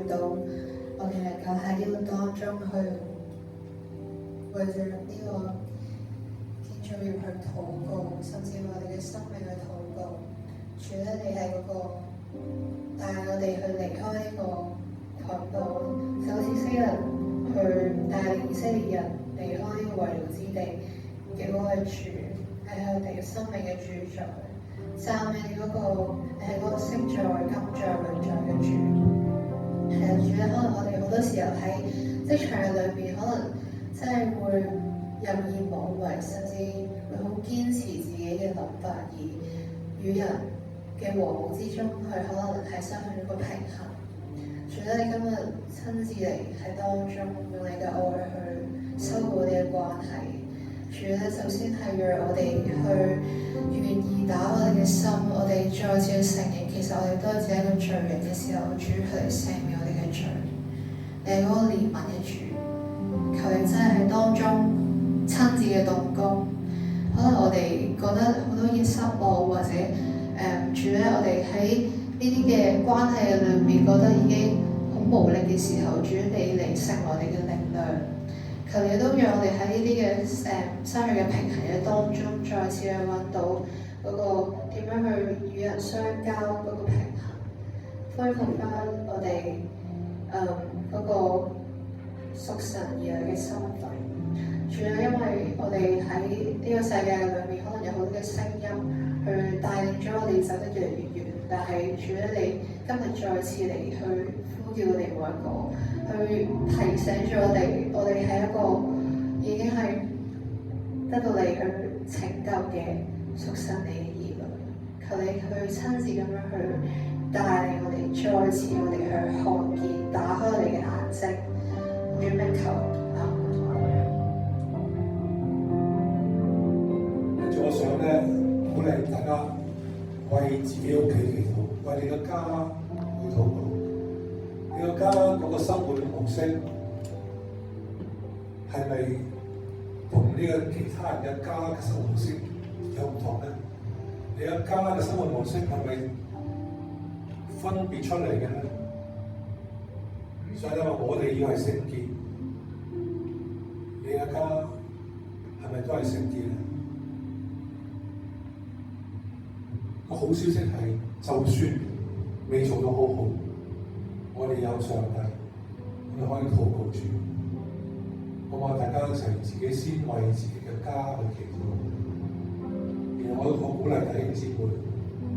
到我哋能夠喺呢個當中去為著呢個建造業去禱告，甚至我哋嘅生命去禱告。主咧，你係嗰個帶我哋去離開呢個海島，就好似以色列人去帶領以色列人離開呢個為奴之地嘅嗰個主，係我哋嘅生命嘅主宰。讚美你嗰個，你係嗰個昔在、今在、永在嘅主。係啊，主咧，可能我哋好多時候喺職場裏邊，可能真係會任意妄為，甚至會好堅持自己嘅諗法，而與人嘅和睦之中，佢可能係失去咗個平衡。主咧，你今日親自嚟喺當中，用你嘅愛去修補你嘅關係。主咧，首先係讓我哋去願意打我哋嘅心，我哋再次去承認，其實我哋都係只係一個罪人嘅時候，主佢嚟赦免我哋嘅罪。你係嗰個憐憫嘅主，求你真係喺當中親自嘅動工。可能我哋覺得好多嘢失望，或者主咧，我哋喺呢啲嘅關係裏面覺得已經好無力嘅時候，主你嚟成為我哋嘅力量。求你都讓我哋喺呢啲嘅失去嘅平衡嘅當中，再次去揾到嗰個點樣去與人相交嗰個平衡，恢復翻我哋嗰個屬神兒女嘅身份。主要因為我哋喺呢個世界裏面，可能有好多嘅聲音去帶領咗我哋走得越嚟越遠，但係主咧，你今日再次嚟去呼叫我哋每一個，去提醒咗我哋係一個已經係得到你去拯救嘅屬神你嘅兒女。求你去親自咁樣去帶領我哋，再次我哋去看見，打開我哋嘅眼睛，主名求我想咧鼓勵大家為自己屋企祈禱，為你嘅家去禱告。你個家嗰個生活模式係咪同呢個其他人嘅家嘅生活模式有唔同咧？你個家嘅生活模式係咪分別出嚟嘅咧？所以咧，我哋要係聖潔，你嘅家係咪都係聖潔咧？個好消息係，就算未做到好好，我哋有上帝，我哋可以禱告住。咁我大家一齊自己先為自己嘅家去祈禱。然後我鼓勵弟兄姊妹，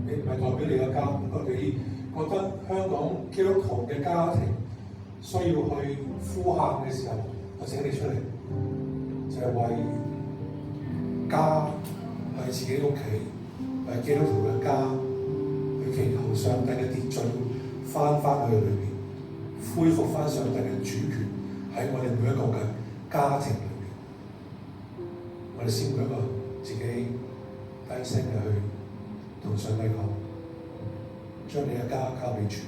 你唔係代表你嘅家，不過你覺得香港基督徒嘅家庭需要去呼喊嘅時候，我請你出嚟，就係為家，為自己屋企。為基督徒嘅家去祈求上帝嘅秩序翻去裏邊，恢復翻上帝嘅主權喺我哋每一個嘅家庭裏邊。我哋先每一個自己低聲嘅去同上帝講，將你嘅家交俾主。